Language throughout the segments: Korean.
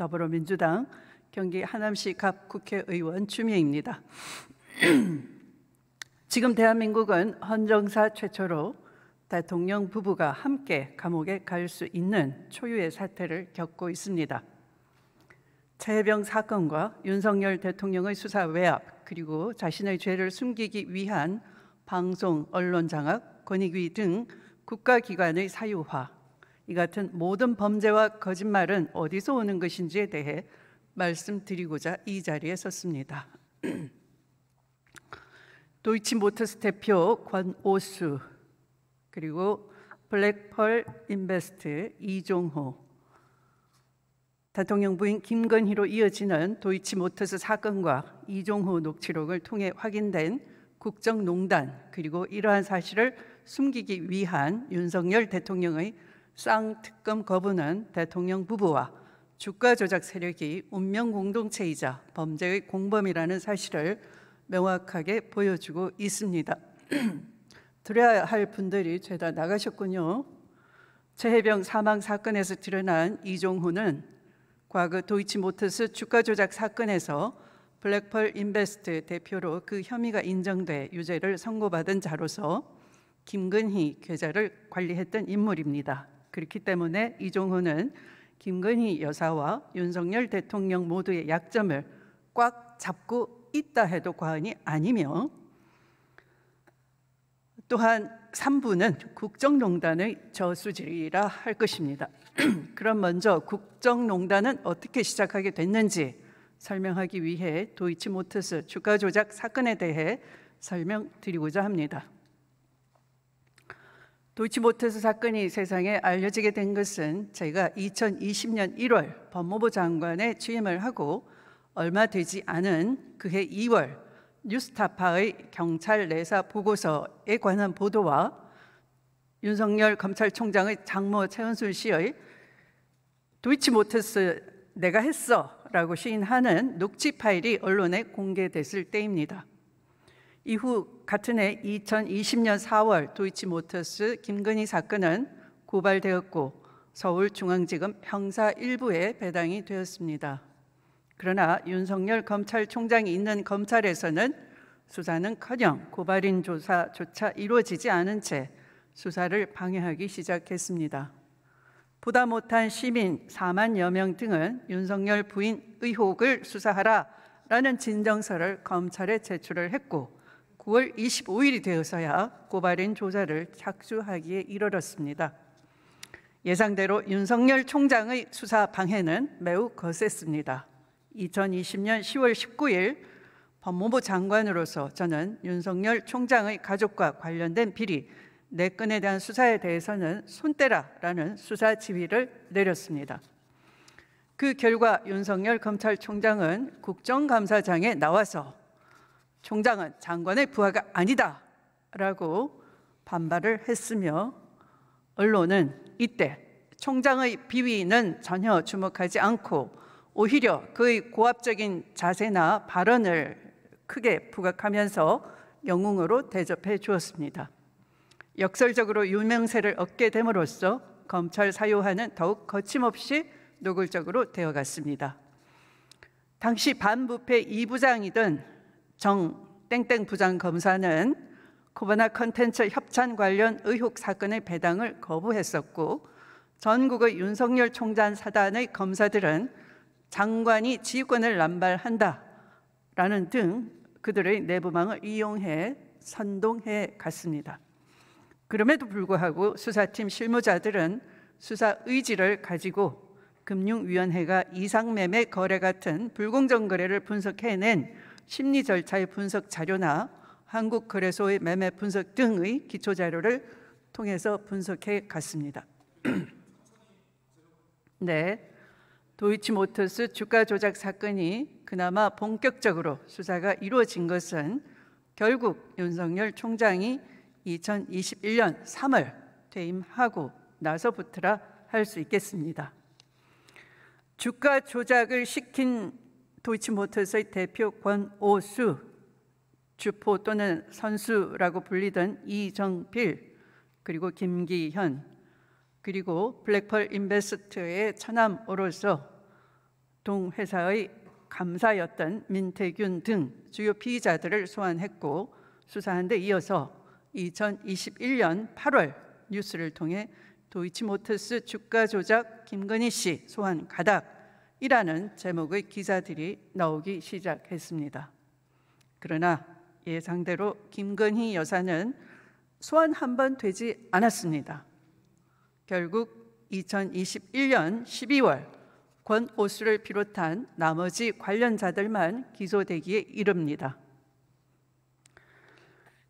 더불어민주당 경기 하남시 갑 국회의원 추미애입니다. 지금 대한민국은 헌정사 최초로 대통령 부부가 함께 감옥에 갈 수 있는 초유의 사태를 겪고 있습니다. 최혜병 사건과 윤석열 대통령의 수사 외압, 그리고 자신의 죄를 숨기기 위한 방송, 언론 장악, 권익위 등 국가기관의 사유화, 이 같은 모든 범죄와 거짓말은 어디서 오는 것인지에 대해 말씀드리고자 이 자리에 섰습니다. 도이치모터스 대표 권오수, 그리고 블랙펄 인베스트 이종호, 대통령 부인 김건희로 이어지는 도이치모터스 사건과 이종호 녹취록을 통해 확인된 국정농단, 그리고 이러한 사실을 숨기기 위한 윤석열 대통령의 쌍특검 거부는 대통령 부부와 주가 조작 세력이 운명 공동체이자 범죄의 공범이라는 사실을 명확하게 보여주고 있습니다. 들어야 할 분들이 죄다 나가셨군요. 최혜병 사망 사건에서 드러난 이종호는 과거 도이치모터스 주가 조작 사건에서 블랙펄 인베스트 대표로 그 혐의가 인정돼 유죄를 선고받은 자로서 김건희 계좌를 관리했던 인물입니다. 그렇기 때문에 이종호는 김건희 여사와 윤석열 대통령 모두의 약점을 꽉 잡고 있다 해도 과언이 아니며, 또한 3부는 국정농단의 저수지라 할 것입니다. 그럼 먼저 국정농단은 어떻게 시작하게 됐는지 설명하기 위해 도이치모터스 주가 조작 사건에 대해 설명드리고자 합니다. 도이치모터스 사건이 세상에 알려지게 된 것은 제가 2020년 1월 법무부 장관에 취임을 하고 얼마 되지 않은 그해 2월 뉴스타파의 경찰 내사 보고서에 관한 보도와 윤석열 검찰총장의 장모 최은순 씨의 도이치모터스 내가 했어 라고 시인하는 녹취 파일이 언론에 공개됐을 때입니다. 이후 같은 해 2020년 4월 도이치모터스 김건희 사건은 고발되었고 서울중앙지검 형사 1부에 배당이 되었습니다. 그러나 윤석열 검찰총장이 있는 검찰에서는 수사는커녕 고발인 조사조차 이루어지지 않은 채 수사를 방해하기 시작했습니다. 보다 못한 시민 4만여 명 등은 윤석열 부인 의혹을 수사하라라는 진정서를 검찰에 제출을 했고 9월 25일이 되어서야 고발인 조사를 착수하기에 이르렀습니다. 예상대로 윤석열 총장의 수사 방해는 매우 거셌습니다. 2020년 10월 19일 법무부 장관으로서 저는 윤석열 총장의 가족과 관련된 비리 4건에 대한 수사에 대해서는 손떼라라는 수사 지휘를 내렸습니다. 그 결과 윤석열 검찰총장은 국정감사장에 나와서 총장은 장관의 부하가 아니다라고 반발을 했으며, 언론은 이때 총장의 비위는 전혀 주목하지 않고 오히려 그의 고압적인 자세나 발언을 크게 부각하면서 영웅으로 대접해 주었습니다. 역설적으로 유명세를 얻게 됨으로써 검찰 사유화는 더욱 거침없이 노골적으로 되어갔습니다. 당시 반부패 2부장이던 정 땡땡 부장검사는 코바나 컨텐츠 협찬 관련 의혹 사건의 배당을 거부했었고, 전국의 윤석열 총장 사단의 검사들은 장관이 지휘권을 남발한다라는 등 그들의 내부망을 이용해 선동해 갔습니다. 그럼에도 불구하고 수사팀 실무자들은 수사 의지를 가지고 금융위원회가 이상매매 거래 같은 불공정 거래를 분석해낸 심리 절차의 분석 자료나 한국거래소의 매매 분석 등의 기초 자료를 통해서 분석해 갔습니다. 네, 도이치모터스 주가 조작 사건이 그나마 본격적으로 수사가 이루어진 것은 결국 윤석열 총장이 2021년 3월 퇴임하고 나서부터라 할 수 있겠습니다. 주가 조작을 시킨 도이치모터스의 대표 권오수, 주포 또는 선수라고 불리던 이정필, 그리고 김기현, 그리고 블랙펄 인베스트의 처남으로서 동 회사의 감사였던 민태균 등 주요 피의자들을 소환했고 수사한 데 이어서 2021년 8월 뉴스를 통해 도이치모터스 주가 조작 김건희 씨 소환 가닥이라는 제목의 기사들이 나오기 시작했습니다. 그러나 예상대로 김건희 여사는 소환 한 번 되지 않았습니다. 결국 2021년 12월 권오수를 비롯한 나머지 관련자들만 기소되기에 이릅니다.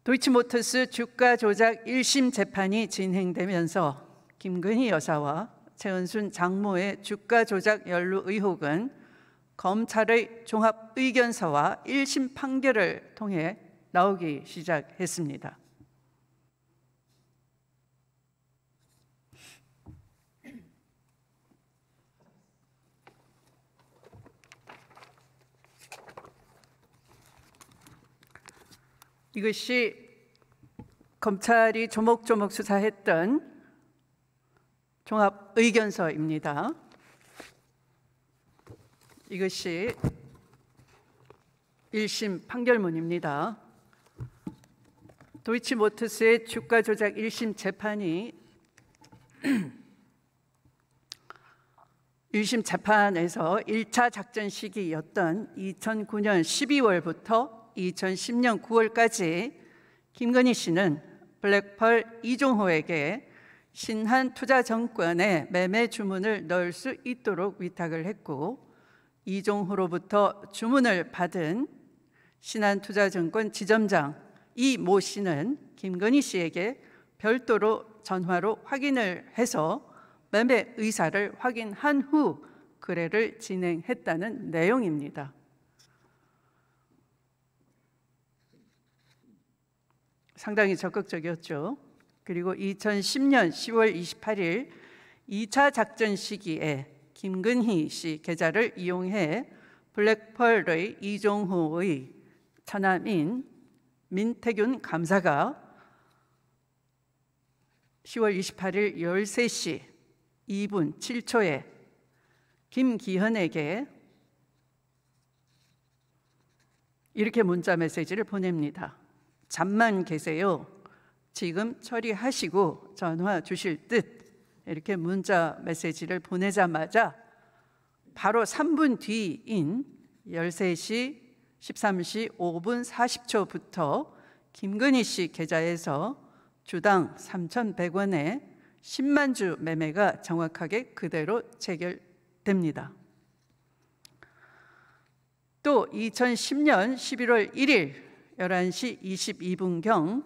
도이치모터스 주가 조작 1심 재판이 진행되면서 김건희 여사와 최은순 장모의 주가 조작 연루 의혹은 검찰의 종합 의견서와 1심 판결을 통해 나오기 시작했습니다. 이것이 검찰이 조목조목 수사했던 종합 의견서입니다. 이것이 1심 판결문입니다. 도이치모터스의 주가 조작 1심 재판이 1심 재판에서 1차 작전 시기였던 2009년 12월부터 2010년 9월까지 김건희 씨는 블랙펄 이종호에게 신한투자증권에 매매 주문을 넣을 수 있도록 위탁을 했고 이종호로부터 주문을 받은 신한투자증권 지점장 이모 씨는 김건희 씨에게 별도로 전화로 확인을 해서 매매 의사를 확인한 후 거래를 진행했다는 내용입니다. 상당히 적극적이었죠. 그리고 2010년 10월 28일 2차 작전 시기에 김건희 씨 계좌를 이용해 블랙펄의 이종호의 처남인 민태균 감사가 10월 28일 13시 2분 7초에 김기현에게 이렇게 문자 메시지를 보냅니다. 잠만 계세요. 지금 처리하시고 전화 주실 듯. 이렇게 문자 메시지를 보내자마자 바로 3분 뒤인 13시 13시 5분 40초부터 김건희 씨 계좌에서 주당 3,100원의 10만 주 매매가 정확하게 그대로 체결됩니다. 또 2010년 11월 1일 11시 22분경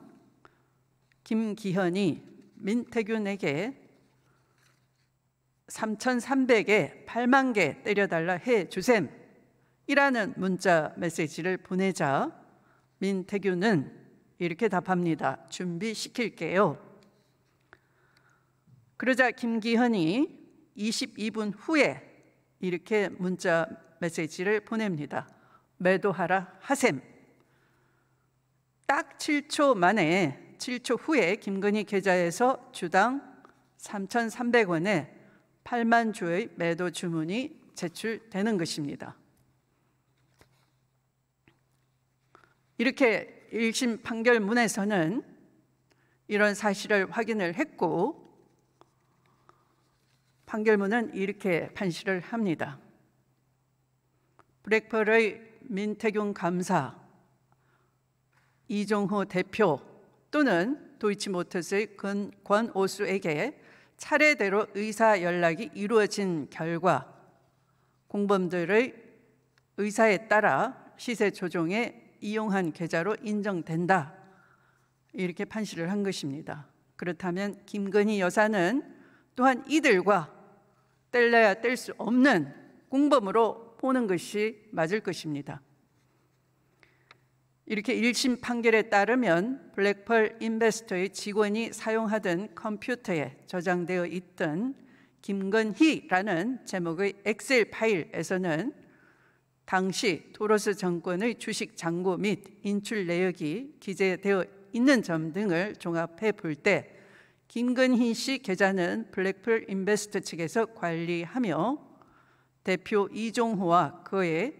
김기현이 민태균에게 3,300에 8만 개 때려달라 해주셈 이라는 문자 메시지를 보내자 민태균은 이렇게 답합니다. 준비시킬게요. 그러자 김기현이 22분 후에 이렇게 문자 메시지를 보냅니다. 매도하라 하셈. 딱 7초 만에 7초 후에 김건희 계좌에서 주당 3,300원에 8만 주의 매도 주문이 제출되는 것입니다. 이렇게 1심 판결문에서는 이런 사실을 확인을 했고 판결문은 이렇게 판시를 합니다. 블랙펄의 민태균 감사, 이종호 대표 또는 도이치모터스의 권오수에게 차례대로 의사 연락이 이루어진 결과 공범들의 의사에 따라 시세 조종에 이용한 계좌로 인정된다. 이렇게 판시를 한 것입니다. 그렇다면 김건희 여사는 또한 이들과 뗄래야 뗄 수 없는 공범으로 보는 것이 맞을 것입니다. 이렇게 1심 판결에 따르면 블랙펄 인베스터의 직원이 사용하던 컴퓨터에 저장되어 있던 김건희라는 제목의 엑셀 파일에서는 당시 토로스 정권의 주식 잔고 및 인출 내역이 기재되어 있는 점 등을 종합해 볼 때 김건희 씨 계좌는 블랙펄 인베스터 측에서 관리하며 대표 이종호와 그의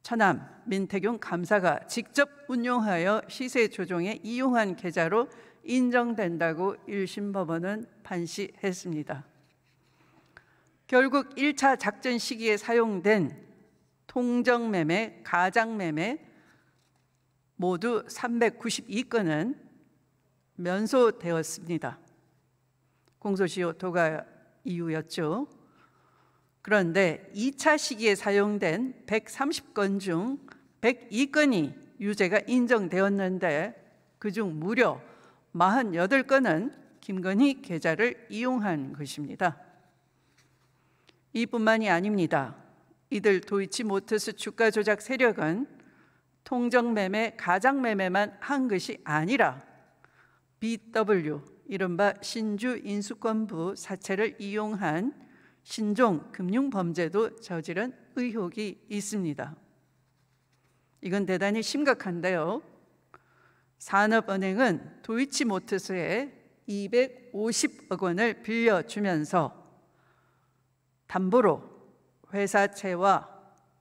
처남 민태균 감사가 직접 운용하여 시세 조정에 이용한 계좌로 인정된다고 1심 법원은 판시했습니다. 결국 1차 작전 시기에 사용된 통정매매, 가장매매 모두 392건은 면소되었습니다. 공소시효 도가 이유였죠. 그런데 2차 시기에 사용된 130건 중 102건이 유죄가 인정되었는데 그중 무려 48건은 김건희 계좌를 이용한 것입니다. 이뿐만이 아닙니다. 이들 도이치모터스 주가 조작 세력은 통정매매, 가장매매만 한 것이 아니라 BW, 이른바 신주인수권부 사채를 이용한 신종 금융범죄도 저지른 의혹이 있습니다. 이건 대단히 심각한데요. 산업은행은 도이치모터스에 250억 원을 빌려주면서 담보로 회사채와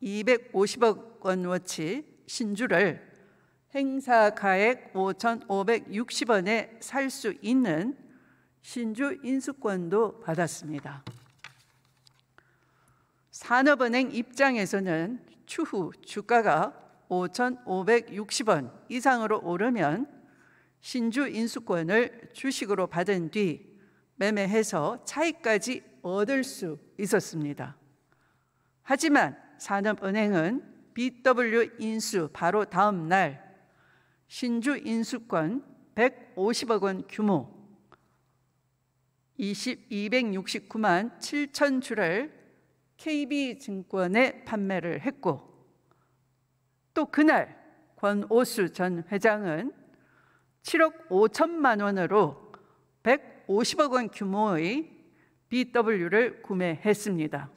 250억 원어치 신주를 행사가액 5,560원에 살 수 있는 신주 인수권도 받았습니다. 산업은행 입장에서는 추후 주가가 5,560원 이상으로 오르면 신주 인수권을 주식으로 받은 뒤 매매해서 차익까지 얻을 수 있었습니다. 하지만 산업은행은 BW 인수 바로 다음 날 신주 인수권 150억 원 규모 269만 7천 주를 KB증권에 판매를 했고 또 그날 권오수 전 회장은 7억 5천만 원으로 150억 원 규모의 BW를 구매했습니다.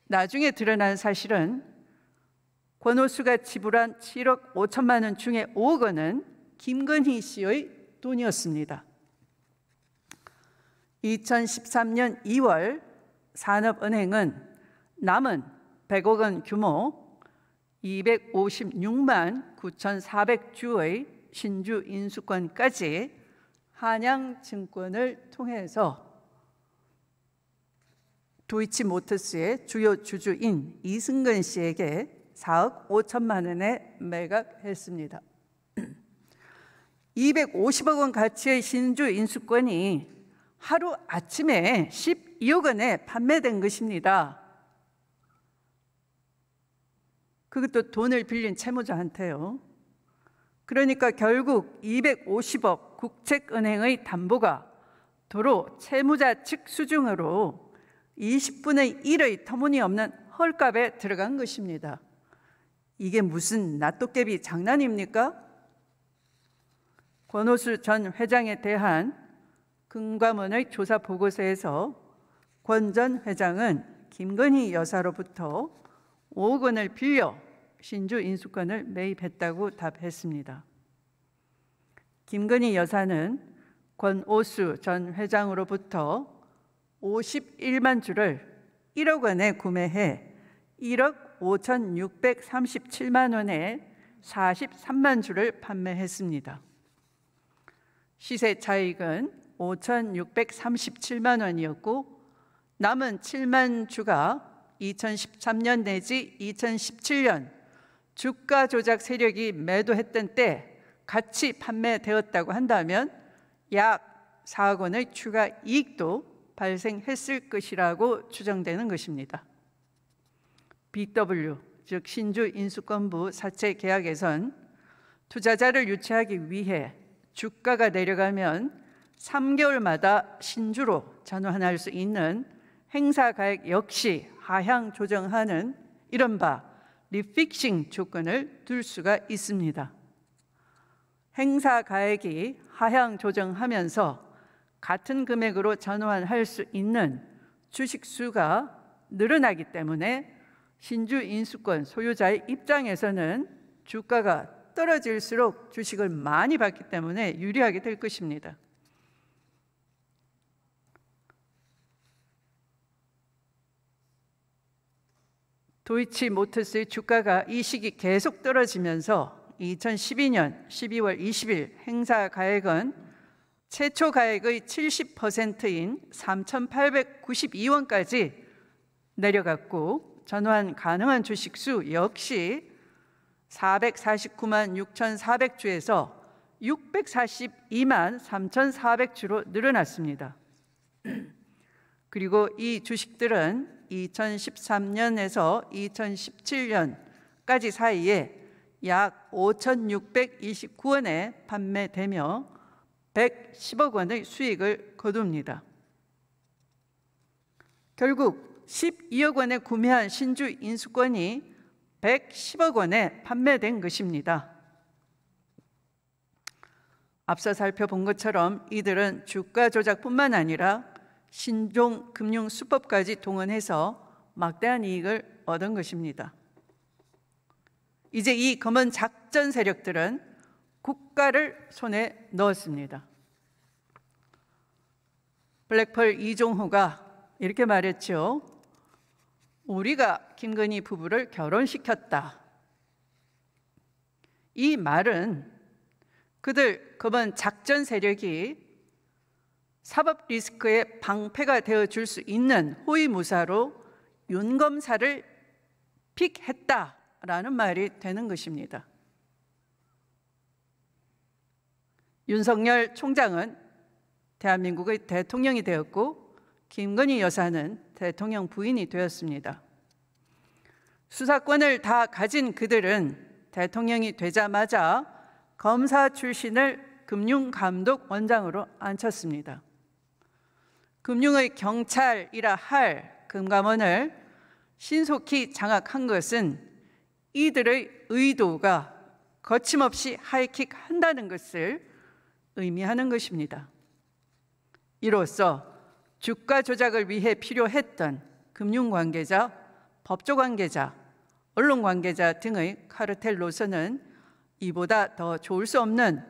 나중에 드러난 사실은 권오수가 지불한 7억 5천만 원 중에 5억 원은 김건희 씨의 돈이었습니다. 2013년 2월 산업은행은 남은 100억 원 규모 256만 9,400주의 신주 인수권까지 한양증권을 통해서 도이치모터스의 주요 주주인 이승근 씨에게 4억 5천만 원에 매각했습니다. 250억 원 가치의 신주 인수권이 하루 아침에 12억 원에 판매된 것입니다. 그것도 돈을 빌린 채무자한테요. 그러니까 결국 250억 국책은행의 담보가 도로 채무자 측 수중으로 20분의 1의 터무니없는 헐값에 들어간 것입니다. 이게 무슨 낫도깨비 장난입니까? 권오수 전 회장에 대한 금감원의 조사 보고서에서 권 전 회장은 김건희 여사로부터 5억 원을 빌려 신주 인수권을 매입했다고 답했습니다. 김건희 여사는 권오수 전 회장으로부터 51만 주를 1억 원에 구매해 1억 5,637만 원에 43만 주를 판매했습니다. 시세 차익은 5,637만 원이었고 남은 7만 주가 2013년 내지 2017년 주가 조작 세력이 매도했던 때 같이 판매되었다고 한다면 약 4억 원의 추가 이익도 발생했을 것이라고 추정되는 것입니다. BW, 즉 신주인수권부 사채 계약에선 투자자를 유치하기 위해 주가가 내려가면 3개월마다 신주로 전환할 수 있는 행사가액 역시 하향 조정하는 이른바 리픽싱 조건을 둘 수가 있습니다. 행사가액이 하향 조정하면서 같은 금액으로 전환할 수 있는 주식 수가 늘어나기 때문에 신주 인수권 소유자의 입장에서는 주가가 떨어질수록 주식을 많이 받기 때문에 유리하게 될 것입니다. 도이치모터스의 주가가 이 시기 계속 떨어지면서 2012년 12월 20일 행사 가액은 최초 가액의 70%인 3,892원까지 내려갔고, 전환 가능한 주식수 역시 449만 6,400주에서 642만 3,400주로 늘어났습니다. 그리고 이 주식들은 2013년에서 2017년까지 사이에 약 5,629원에 판매되며 110억 원의 수익을 거둡니다. 결국 12억 원에 구매한 신주 인수권이 110억 원에 판매된 것입니다. 앞서 살펴본 것처럼 이들은 주가 조작뿐만 아니라 신종 금융 수법까지 동원해서 막대한 이익을 얻은 것입니다. 이제 이 검은 작전 세력들은 국가를 손에 넣었습니다. 블랙펄 이종호가 이렇게 말했죠. 우리가 김건희 부부를 결혼시켰다. 이 말은 그들 검은 작전 세력이 사법 리스크의 방패가 되어줄 수 있는 호위무사로 윤 검사를 픽했다라는 말이 되는 것입니다. 윤석열 총장은 대한민국의 대통령이 되었고, 김건희 여사는 대통령 부인이 되었습니다. 수사권을 다 가진 그들은 대통령이 되자마자 검사 출신을 금융감독원장으로 앉혔습니다. 금융의 경찰이라 할 금감원을 신속히 장악한 것은 이들의 의도가 거침없이 하이킥한다는 것을 의미하는 것입니다. 이로써 주가 조작을 위해 필요했던 금융 관계자, 법조 관계자, 언론 관계자 등의 카르텔로서는 이보다 더 좋을 수 없는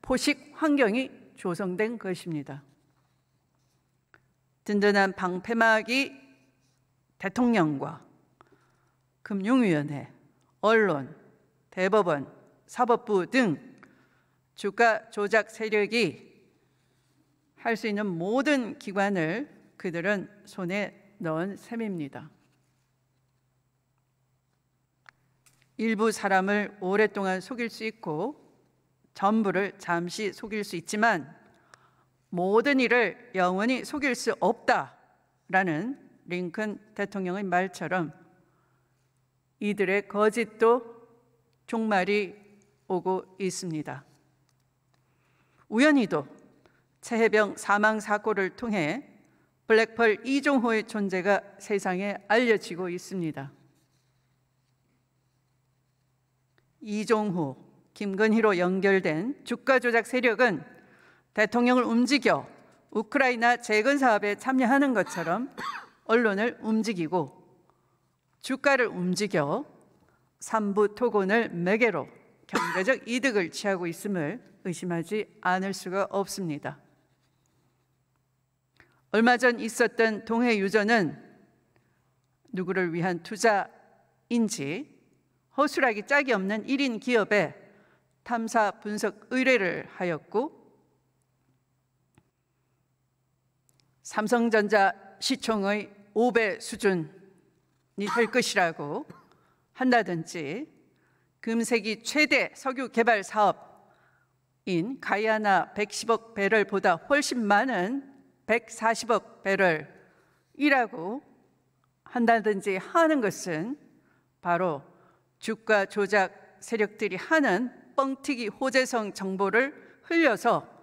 포식 환경이 조성된 것입니다. 든든한 방패막이 대통령과 금융위원회, 언론, 대법원, 사법부 등 주가 조작 세력이 할 수 있는 모든 기관을 그들은 손에 넣은 셈입니다. 일부 사람을 오랫동안 속일 수 있고 전부를 잠시 속일 수 있지만 모든 일을 영원히 속일 수 없다라는 링컨 대통령의 말처럼 이들의 거짓도 종말이 오고 있습니다. 우연히도 최혜병 사망 사고를 통해 블랙펄 이종호의 존재가 세상에 알려지고 있습니다. 이종호, 김건희로 연결된 주가 조작 세력은 대통령을 움직여 우크라이나 재건 사업에 참여하는 것처럼 언론을 움직이고 주가를 움직여 삼부 토건을 매개로 경제적 이득을 취하고 있음을 의심하지 않을 수가 없습니다. 얼마 전 있었던 동해 유전은 누구를 위한 투자인지 허술하기 짝이 없는 1인 기업에 탐사 분석 의뢰를 하였고, 삼성전자 시총의 5배 수준이 될 것이라고 한다든지, 금세기 최대 석유 개발 사업인 가이아나 110억 배럴보다 훨씬 많은 140억 배럴이라고 한다든지 하는 것은 바로 주가 조작 세력들이 하는 뻥튀기 호재성 정보를 흘려서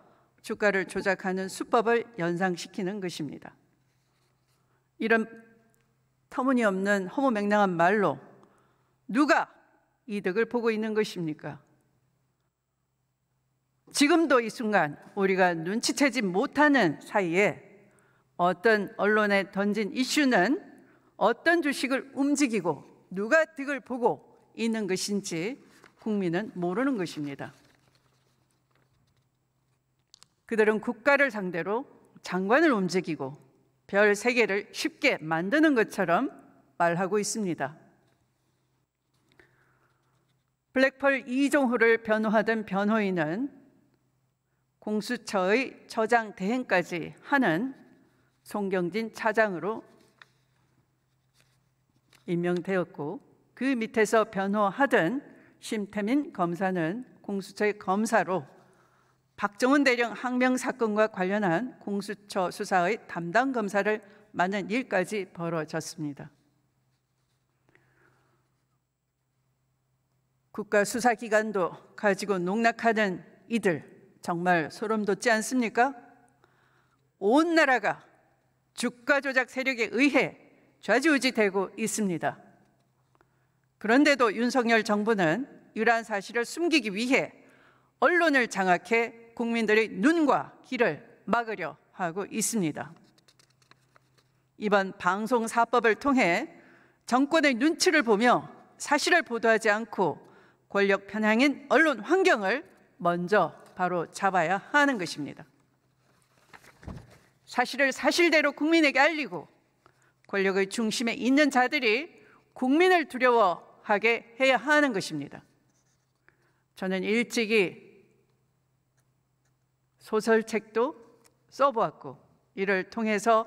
주가를 조작하는 수법을 연상시키는 것입니다. 이런 터무니없는 허무맹랑한 말로 누가 이득을 보고 있는 것입니까? 지금도 이 순간 우리가 눈치채지 못하는 사이에 어떤 언론에 던진 이슈는 어떤 주식을 움직이고 누가 득을 보고 있는 것인지 국민은 모르는 것입니다. 그들은 국가를 상대로 장관을 움직이고 별 3개를 쉽게 만드는 것처럼 말하고 있습니다. 블랙펄 이종호를 변호하던 변호인은 공수처의 처장 대행까지 하는 송경진 차장으로 임명되었고, 그 밑에서 변호하던 심태민 검사는 공수처의 검사로 박정훈 대령 항명 사건과 관련한 공수처 수사의 담당 검사를 맡는 일까지 벌어졌습니다. 국가수사기관도 가지고 농락하는 이들, 정말 소름 돋지 않습니까? 온 나라가 주가 조작 세력에 의해 좌지우지되고 있습니다. 그런데도 윤석열 정부는 이러한 사실을 숨기기 위해 언론을 장악해 국민들의 눈과 귀를 막으려 하고 있습니다. 이번 방송사법을 통해 정권의 눈치를 보며 사실을 보도하지 않고 권력 편향인 언론 환경을 먼저 바로 잡아야 하는 것입니다. 사실을 사실대로 국민에게 알리고 권력의 중심에 있는 자들이 국민을 두려워하게 해야 하는 것입니다. 저는 일찍이 소설책도 써보았고, 이를 통해서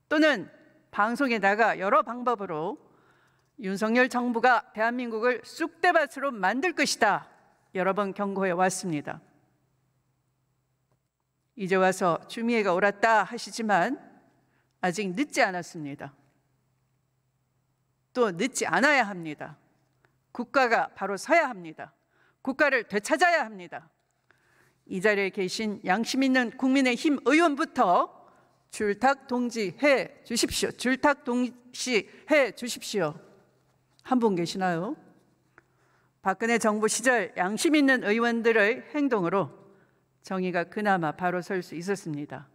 또는 방송에 나가 여러 방법으로 윤석열 정부가 대한민국을 쑥대밭으로 만들 것이다 여러 번 경고해 왔습니다. 이제 와서 주미애가 옳았다 하시지만 아직 늦지 않았습니다. 또 늦지 않아야 합니다. 국가가 바로 서야 합니다. 국가를 되찾아야 합니다. 이 자리에 계신 양심 있는 국민의힘 의원부터 줄탁 동지해 주십시오. 줄탁 동시해 주십시오. 한 분 계시나요? 박근혜 정부 시절 양심 있는 의원들의 행동으로 정의가 그나마 바로 설 수 있었습니다.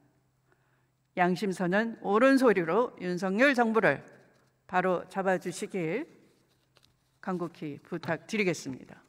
양심선은 옳은 소리로 윤석열 정부를 바로 잡아주시길 간곡히 부탁드리겠습니다.